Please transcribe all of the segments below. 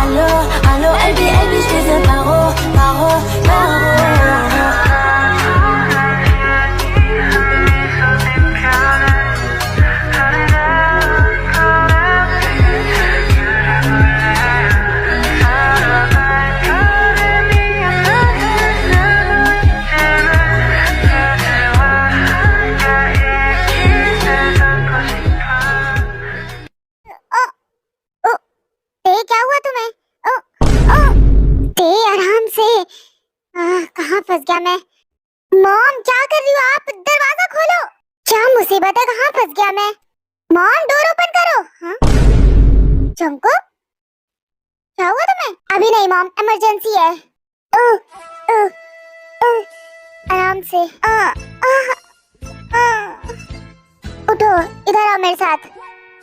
Allô, allô, Elbi, Elbi, je te fais paro. क्या हुआ तुम्हें? ओ, ओ, ते आराम से। कहाँ फंस गया मैं? मॉम क्या कर रही हो आप? दरवाजा खोलो। क्या मुसीबत है? कहाँ फंस गया मैं? मॉम डोर ओपन करो। हाँ? चंको क्या हुआ तुम्हें? अभी नहीं मॉम, इमरजेंसी है। ओ, ओ, ओ, आराम से। उठो, इधर आओ मेरे साथ।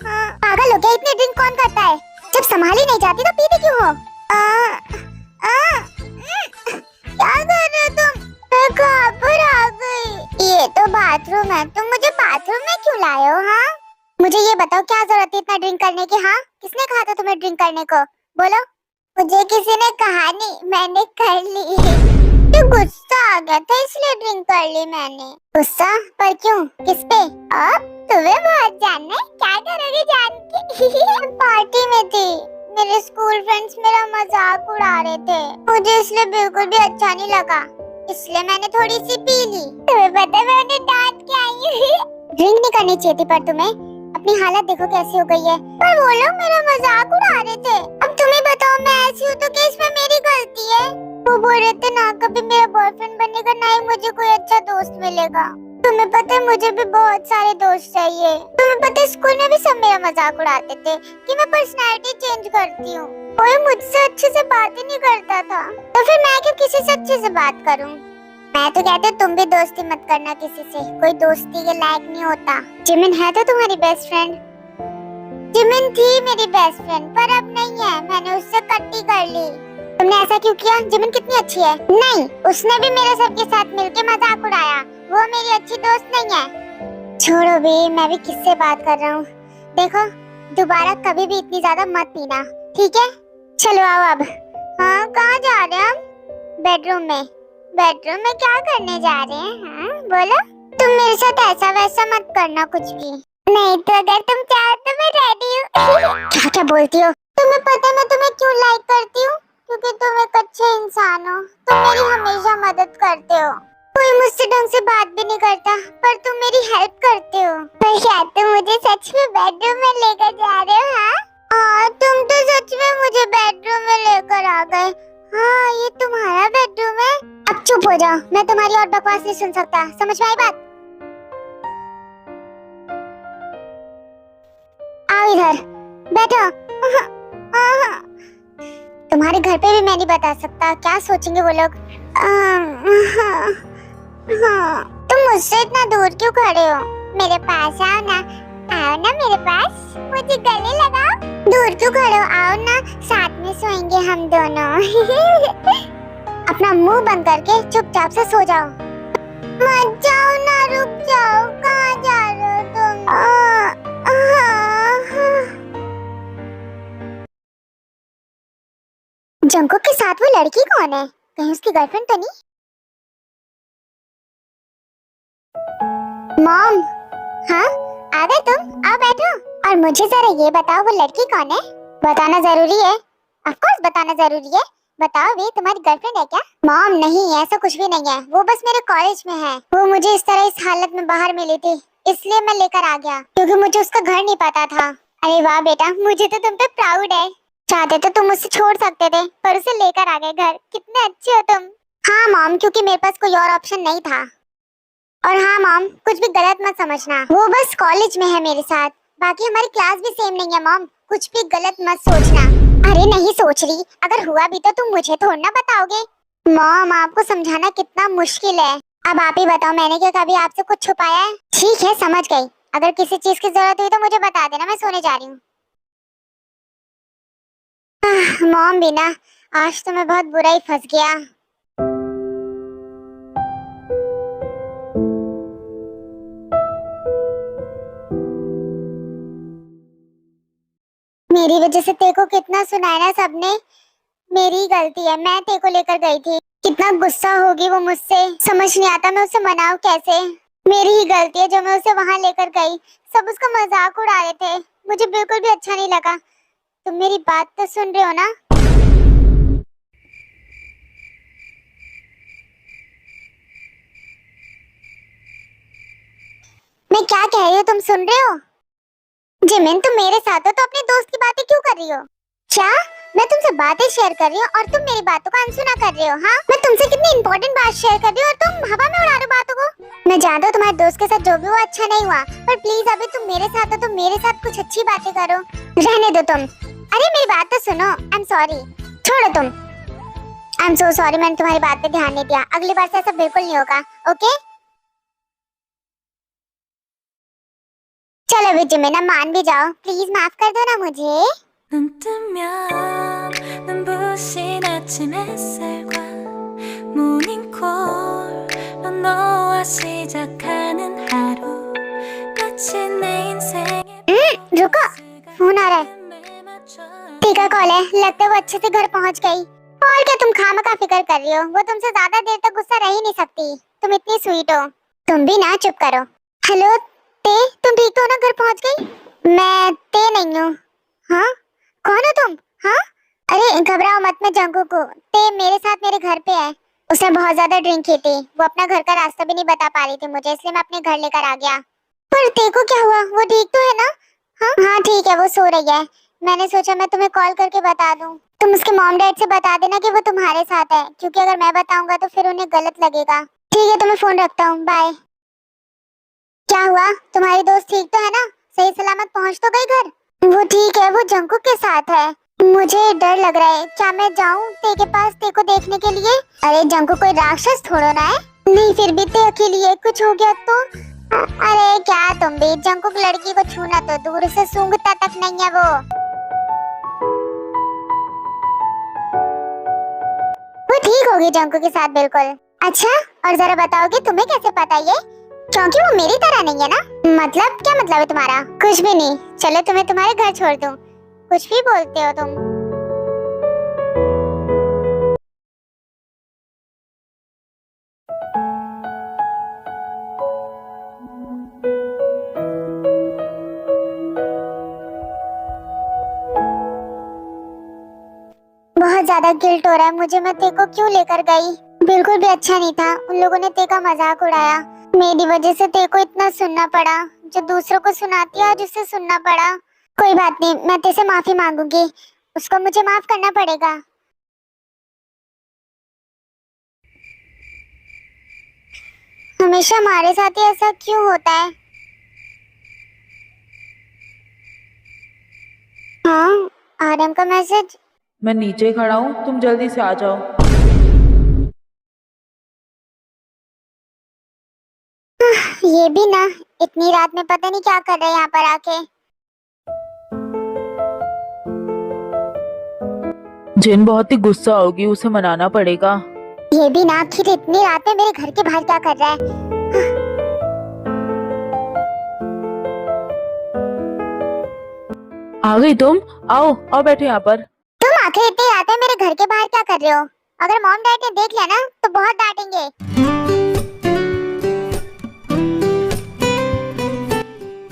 पागल हो गया? इतनी ड्रिंक कौन करता है? जब संभाली नहीं जाती तो पीती क्यों हो? क्या कर रहे हो तुम? मैं कहाँ पर आ गई? ये तो बाथरूम है, तुम मुझे बाथरूम में क्यों लाए हो? हाँ, मुझे ये बताओ क्या जरूरत है इतना ड्रिंक करने की? हाँ, किसने कहा था तुम्हें ड्रिंक करने को? बोलो। मुझे किसी ने कहा नहीं, मैंने कर ली। तो गुस्सा आ गया था इसलिए ड्रिंक कर ली मैंने। गुस्सा? पर क्यों? किस पे? अब तुम्हें बहुत जानना है, क्या करोगे जान के? पार्टी में थी, मेरे स्कूल फ्रेंड्स मेरा मजाक उड़ा रहे थे, मुझे इसलिए बिल्कुल भी अच्छा नहीं लगा, इसलिए मैंने थोड़ी सी पी ली। तुम्हें पता है मैं उन्हें डांट के आई हूँ। ड्रिंक नहीं करनी चाहिए थी, पर तुम्हें अपनी हालत देखो कैसी हो गई है। पर वो लोग मेरा मजाक उड़ा रहे थे। अब तुम ही बताओ, मैं ऐसी हूँ तो क्या इसमें मेरी गलती है? वो बोल रहे थे ना कभी मेरा बॉयफ्रेंड बनेगा, ना ही मुझे कोई अच्छा दोस्त मिलेगा। तुम्हें पता है मुझे भी बहुत सारे दोस्त चाहिए। तुम्हें पता है स्कूल में भी सब मेरा मजाक उड़ाते थे कि मैं पर्सनालिटी चेंज करती हूँ। कोई मुझसे अच्छे से बात ही नहीं करता था, तो फिर मैं क्यों किसी से अच्छे से बात करूँ? मैं तो कहती हूँ तुम भी दोस्ती मत करना किसी से, कोई दोस्ती के लायक नहीं होता। जिमिन है तो तुम्हारी बेस्ट फ्रेंड। जिमिन थी मेरी बेस्ट फ्रेंड, पर अब नहीं है, मैंने उससे कट्टी कर ली। तुमने ऐसा क्यों किया? जिमिन कितनी अच्छी है। नहीं, उसने भी मेरे सबके साथ मिलके मजाक उड़ाया, वो मेरी अच्छी दोस्त नहीं है। छोड़ो भी, मैं भी किससे बात कर रहा हूँ। देखो, दोबारा कभी भी इतनी ज्यादा मत पीना, ठीक है? चलो आओ अब। हाँ, कहाँ जा रहे हैं हम? बेडरूम में। बेडरूम में क्या करने जा रहे हैं? हाँ बोलो। तुम मेरे साथ ऐसा वैसा मत करना कुछ भी। नहीं तो अगर तुम चाहो तो मैं रेडी हूँ। क्या क्या बोलती हो? तुम्हें पता है मैं तुम्हें क्यों लाइक करती हूँ? क्योंकि तुम एक अच्छे इंसान हो, तुम मेरी हमेशा मदद करते हो। कोई मुझसे ढंग से बात भी नहीं करता, पर तुम मेरी हेल्प करते हो। पर क्या तुम मुझे सच में बेडरूम में लेकर जा रहे हो? हाँ, तुम तो सच में मुझे बेडरूम में लेकर आ गए। हाँ, ये तुम्हारा बेडरूम है? अब चुप हो जाओ, मैं तुम्हारी और बकवास नहीं सुन सकता। समझ में आई बात? आओ इधर बैठो। तुम्हारे घर पे भी मैं नहीं बता सकता, क्या सोचेंगे वो लोग। तुम मुझसे इतना दूर क्यों खड़े हो? मेरे पास आओ ना, आओ ना मेरे पास, मुझे गले लगाओ। दूर क्यों खड़े हो? आओ ना, साथ में सोएंगे हम दोनों। अपना मुंह बंद करके चुपचाप से सो जाओ। मत जाओ ना, रुक जाओ, कहाँ जा रहे हो तुम? जंको के साथ वो लड़की कौन है? कहीं उसकी गर्लफ्रेंड तो नहीं? मॉम। हाँ, आ गए तुम? आओ बैठो। और मुझे जरा ये बताओ, वो लड़की कौन है? बताना जरूरी है? ऑफ कोर्स बताना जरूरी है। बताओ भी, तुम्हारी गर्लफ्रेंड है क्या? मॉम नहीं, ऐसा कुछ भी नहीं है, वो बस मेरे कॉलेज में है। वो मुझे इस तरह इस हालत में बाहर मिली थी, इसलिए मैं लेकर आ गया, क्योंकि मुझे उसका घर नहीं पता था। अरे वाह बेटा, मुझे तो तुम पे प्राउड है। चाहते तो तुम मुझसे छोड़ सकते थे, पर उसे लेकर आ गए घर। कितने अच्छे हो तुम। हाँ मॉम, क्योंकि मेरे पास कोई और ऑप्शन नहीं था। और हाँ मॉम, कुछ भी गलत मत समझना, वो बस कॉलेज में है मेरे साथ, बाकी हमारी क्लास भी सेम नहीं है। मॉम, कुछ भी गलत मत सोचना। अरे नहीं सोच रही, अगर हुआ भी तो तुम मुझे थोड़ा ना बताओगे। मॉम, आपको समझाना कितना मुश्किल है। अब आप ही बताओ, मैंने क्या कभी आपसे कुछ छुपाया है? ठीक है, समझ गई। अगर किसी चीज की जरूरत हुई तो मुझे बता देना, मैं सोने जा रही हूँ। मॉम भी ना, आज तो मैं बहुत बुरा ही फंस गया। मेरी वजह से तेरे को कितना सुनाया ना सबने। मेरी ही गलती है, मैं तेरे को लेकर गई थी। कितना गुस्सा होगी वो मुझसे, समझ नहीं आता मैं उसे मनाऊं कैसे। मेरी ही गलती है जो मैं उसे वहां लेकर गई। सब उसका मजाक उड़ा रहे थे, मुझे बिल्कुल भी अच्छा नहीं लगा। तुम मेरी बात तो सुन रहे हो ना? मैं क्या कह रही हूँ तुम सुन रहे हो? जिमिन तुम मेरे साथ हो तो अपने दोस्त की बातें क्यों कर रही हो? क्या? मैं तुमसे बातें शेयर कर रही हूँ और तुम मेरी बातों का अनसुना कर रहे हो? हाँ, मैं तुमसे कितनी इंपॉर्टेंट बात शेयर कर रही हूँ और तुम हवा में उड़ा रहे हो बातों को। मैं जानता हूँ तुम्हारे दोस्त के साथ जो भी हुआ अच्छा नहीं हुआ, पर प्लीज अभी तुम मेरे साथ हो तो मेरे साथ कुछ अच्छी बातें करो। रहने दो तुम। अरे मेरी बात तो सुनो। I am sorry. छोड़ो तुम। आई एम सो सॉरी, मैंने तुम्हारी बात पे ध्यान नहीं दिया। अगली बार से ऐसा बिल्कुल नहीं होगा, ओके? चलो अभी जिमिन मान भी जाओ, प्लीज माफ कर दो ना मुझे। 눈 뜨면 눈부신 아침 햇살과 모닝콜로 너와 시작하는 하루 마치 내 인생의 रुको, फोन आ रहा है। ठीक है कॉल है, लगता है वो अच्छे से घर पहुंच गई। और क्या तुम खामखा फिक्र कर रही हो? वो तुमसे ज्यादा देर तक गुस्सा रह ही नहीं सकती, तुम इतनी स्वीट हो। तुम भी ना चुप करो। हेलो ते, तुम ठीक हो ना? घर पहुंच गई? मैं ते नहीं हूँ। हाँ, कौन हो तुम? हाँ, अरे घबराओ मत, मैं जंगकुक हूँ। ते मेरे साथ मेरे घर पे है। उसने बहुत ज्यादा ड्रिंक की थी, वो अपना घर का रास्ता भी नहीं बता पा रही थी मुझे, इसलिए मैं अपने घर लेकर आ गया। पर ते को क्या हुआ? वो ठीक तो है ना? हाँ हाँ ठीक है, वो सो रही है। मैंने सोचा मैं तुम्हें कॉल करके बता दूं। तुम उसके मॉम डैड से बता देना कि वो तुम्हारे साथ है, क्योंकि अगर मैं बताऊंगा तो फिर उन्हें गलत लगेगा। ठीक है, तो मैं फोन रखता हूँ, बाय। क्या हुआ? तुम्हारी दोस्त ठीक तो है ना? सही सलामत पहुंच तो गई घर? वो ठीक है, वो जंकुक के साथ है। मुझे डर लग रहा है, क्या मैं जाऊं ते के पास ते को देखने के लिए? अरे जंकुक कोई राक्षस थोड़ा ना है। नहीं फिर भी ते अकेली है, कुछ हो गया तो? अरे क्या तुम भी, जंकुक लड़की को छूना तो दूर से सूंघता तक नहीं है वो ठीक होगी जंकुक के साथ बिल्कुल। अच्छा, और जरा बताओगे तुम्हें कैसे पता ये? क्योंकि वो मेरी तरह नहीं है ना। मतलब क्या मतलब है तुम्हारा? कुछ भी नहीं, चलो तुम्हें तुम्हारे घर छोड़ दूं। कुछ भी बोलते हो तुम। बहुत ज्यादा गिल्ट हो रहा है मुझे, मैं तेको क्यों लेकर गई? बिल्कुल भी अच्छा नहीं था, उन लोगों ने तेका मजाक उड़ाया। मेरी वजह से तेको इतना सुनना पड़ा, जो दूसरों को सुनाती है आज उसे सुनना पड़ा। कोई बात नहीं, मैं तेरे माफी मांगूंगी, उसको मुझे माफ करना पड़ेगा। हमेशा हमारे साथ ही ऐसा क्यों होता है? हाँ, आरएम का मैसेज। मैं नीचे खड़ा हूँ, तुम जल्दी से आ जाओ। ये भी ना, इतनी रात में पता नहीं क्या कर रहे हैं यहाँ पर आके। जिन बहुत ही गुस्सा होगी, उसे मनाना पड़ेगा। ये भी ना, आखिर इतनी रात में मेरे घर के बाहर क्या कर रहा है? आ गई तुम? आओ आओ बैठो यहाँ पर। तुम आखिर इतनी रात में मेरे घर के बाहर क्या कर रहे हो? अगर मॉम डैड ने देख लिया ना तो बहुत डांटेंगे।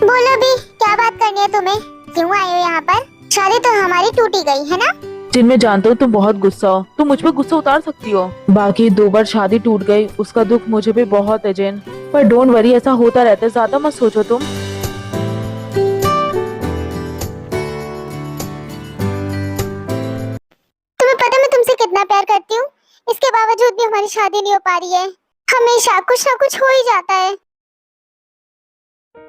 बोलो भी, क्या बात करनी है तुम्हें? क्यों आए हो यहाँ पर? शादी तो हमारी टूटी गई है ना? जिन मैं जानता हूँ तुम बहुत गुस्सा हो, तुम मुझ पे गुस्सा उतार सकती हो। बाकी 2 बार शादी टूट गई, उसका दुख मुझे भी बहुत है जिन। पर डोंट वरी, ऐसा होता रहता है, ज्यादा मत सोचो तुम। तुम्हें पता मैं तुमसे कितना प्यार करती हूँ, इसके बावजूद भी हमारी शादी नहीं हो पा रही है। हमेशा कुछ ना कुछ हो ही जाता है।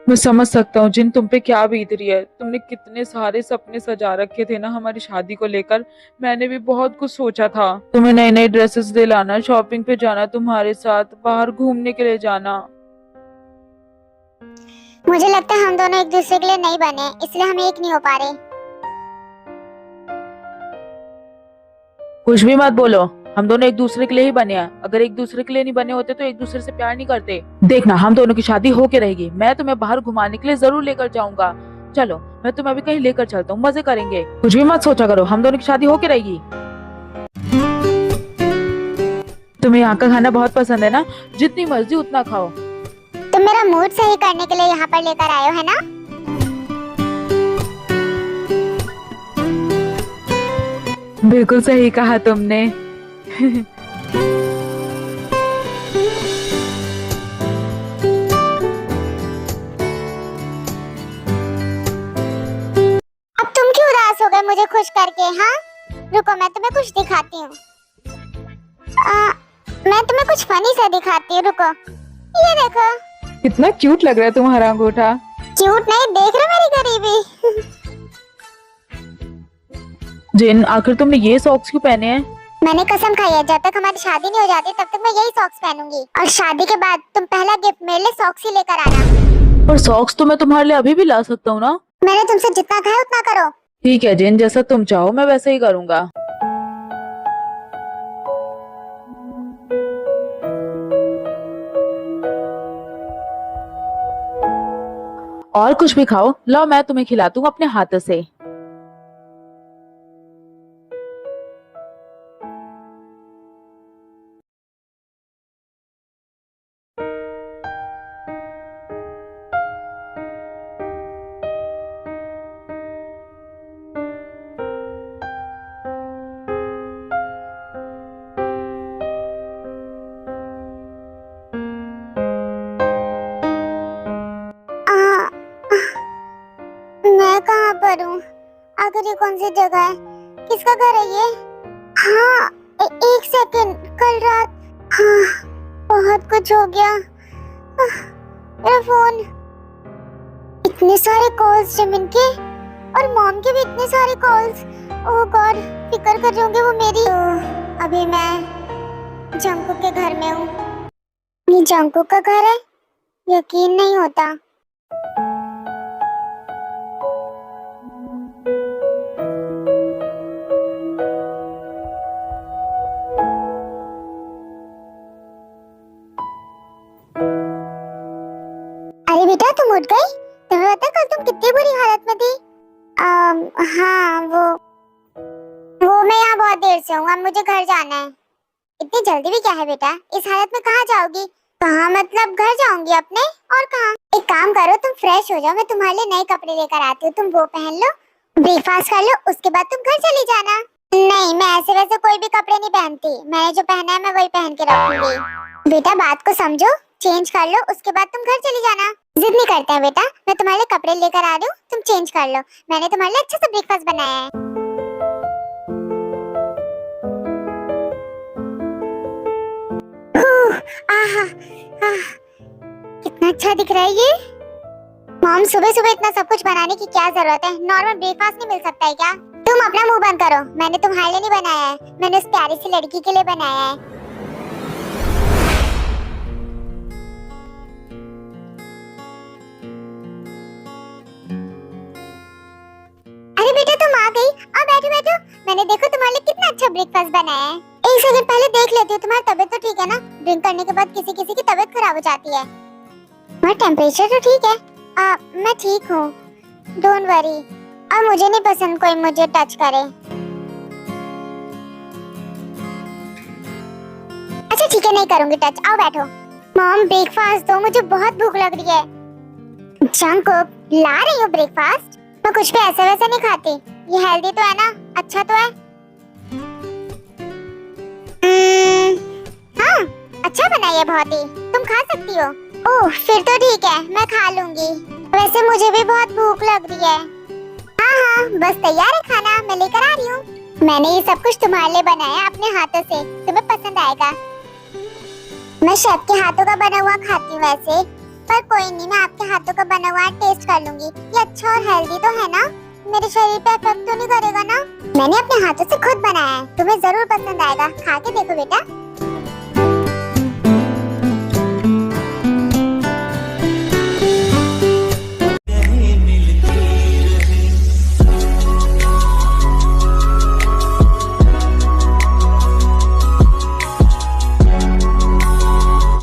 मैं समझ सकता हूँ जिन, तुम पे क्या बीत रही है। तुमने कितने सारे सपने सजा रखे थे ना हमारी शादी को लेकर। मैंने भी बहुत कुछ सोचा था, तुम्हें नए नए ड्रेसेस दिलाना, शॉपिंग पे जाना तुम्हारे साथ, बाहर घूमने के लिए जाना। मुझे लगता है हम दोनों एक दूसरे के लिए नहीं बने, इसलिए हम एक नहीं हो पा रहे। कुछ भी मत बोलो, हम दोनों एक दूसरे के लिए ही बने हैं। अगर एक दूसरे के लिए नहीं बने होते तो एक दूसरे से प्यार नहीं करते। देखना, हम दोनों की शादी होके रहेगी। मैं तुम्हें बाहर घुमाने के लिए जरूर लेकर जाऊंगा। चलो मैं तुम्हें अभी कहीं लेकर चलता हूँ, मजे करेंगे। कुछ भी मत सोचा करो, हम दोनों की शादी होके रहेगी। तुम्हें यहाँ का खाना बहुत पसंद है ना, जितनी मर्जी उतना खाओ। तुम मेरा मूड सही करने के लिए यहाँ पर लेकर आए हो, है ना? बिल्कुल सही कहा तुमने। अब तुम क्यों उदास हो गए मुझे खुश करके? हाँ, रुको मैं तुम्हें कुछ दिखाती हूँ। मैं तुम्हें कुछ फनी सा दिखाती हूँ, रुको। ये देखो। कितना क्यूट लग रहा है तुम्हारा अंगूठा। क्यूट नहीं, देख रहे हो मेरी गरीबी? जिन, आखिर तुमने ये सॉक्स क्यों पहने हैं? मैंने कसम खाई है, जब तक हमारी शादी नहीं हो जाती तब तक मैं यही सॉक्स पहनूंगी। और शादी के बाद तुम पहला गिफ्ट मेरे लिए सॉक्स ही लेकर आना। पर सॉक्स तो मैं तुम्हारे लिए अभी भी ला सकता हूँ ना। मैंने तुमसे जितना कहा है उतना करो। ठीक है जिन, जैसा तुम चाहो मैं वैसा ही करूँगा। और कुछ भी खाओ, लाओ मैं तुम्हें खिलाता हूँ अपने हाथों से। मैं कहाँ पर हूँ? आखिर ये कौन सी जगह है? किसका घर है ये? हाँ, एक सेकंड, कल रात। हाँ, बहुत कुछ हो गया। मेरा फोन, इतने सारे कॉल्स जिमिन के और मॉम के भी इतने सारे कॉल्स। ओह गॉड, फिक्र कर रहे होंगे वो मेरी। तो अभी मैं जंकुक के घर में हूँ। ये जंकुक का घर है? यकीन नहीं होता। अरे बेटा, तुम उठ गई? तुम्हें पता है कल तुम कितनी बुरी हालत में थी? हाँ, वो मैं यहाँ बहुत देर से हूँ, अब मुझे घर जाना है। इतनी जल्दी भी क्या है बेटा? इस हालत में कहाँ जाओगी? कहाँ मतलब घर जाऊंगी अपने, और कहाँ? एक काम करो, तुम फ्रेश हो जाओ, मैं तुम्हारे लिए नए कपड़े लेकर आती हूँ। तुम वो पहन लो, ब्रेकफास्ट कर लो, उसके बाद तुम घर चली जाना। नहीं, मैं ऐसे वैसे कोई भी कपड़े नहीं पहनती। मैंने जो पहना है मैं वही पहन के रखूंगी। बेटा बात को समझो, चेंज कर लो, उसके बाद तुम घर चली जाना। जिद नहीं करते हैं बेटा, मैं तुम्हारे लिए कपड़े लेकर आ रही हूँ, तुम चेंज कर लो। मैंने तुम्हारे लिए अच्छा सा ब्रेकफास्ट बनाया है। आहा, कितना अच्छा दिख रहा है ये। मॉम, सुबह सुबह इतना सब कुछ बनाने की क्या जरूरत है? नॉर्मल ब्रेकफास्ट नहीं मिल सकता है क्या? तुम अपना मुंह बंद करो, मैंने तुम्हारे लिए नहीं बनाया है, मैंने उस प्यारी सी लड़की के लिए बनाया है। अरे बेटा तुम आ गई, अब बैठो बैठो। मैंने देखो तुम्हारे लिए कितना अच्छा ब्रेकफास्ट बनाया है। एक सेकंड पहले देख लेती हूँ, तुम्हारी तबीयत तो ठीक है ना? ड्रिंक करने के बाद किसी किसी की तबीयत खराब हो जाती है। तुम्हारा टेम्परेचर तो ठीक है? मैं ठीक हूँ, डोंट वरी। और मुझे नहीं पसंद कोई मुझे टच करे। अच्छा ठीक है, नहीं करूंगी टच, आओ बैठो। मॉम ब्रेकफास्ट दो, मुझे बहुत भूख लग रही है। जंकुक, ला रही हूँ ब्रेकफास्ट। मैं कुछ भी ऐसे वैसे नहीं खाती, ये हेल्दी तो है ना, अच्छा तो है। हाँ, अच्छा बना है बहुत ही, तुम खा सकती हो। ओह फिर तो ठीक है, मैं खा लूंगी। वैसे मुझे भी बहुत भूख लग रही है। हाँ, बस तैयार है खाना, मैं लेकर आ रही हूँ। मैंने ये सब कुछ तुम्हारे लिए बनाया है अपने हाथों से, तुम्हें पसंद आएगा। मैं शेफ के हाथों का बना हुआ खाती हूँ वैसे, पर कोई नहीं, मैं आपके हाथों का बना हुआ टेस्ट कर लूंगी। ये अच्छा और हेल्दी तो है ना? मेरे शरीर पे इफेक्ट तो नहीं करेगा ना? मैंने अपने हाथों से खुद बनाया है, तुम्हें जरूर पसंद आएगा, खा के देखो बेटा।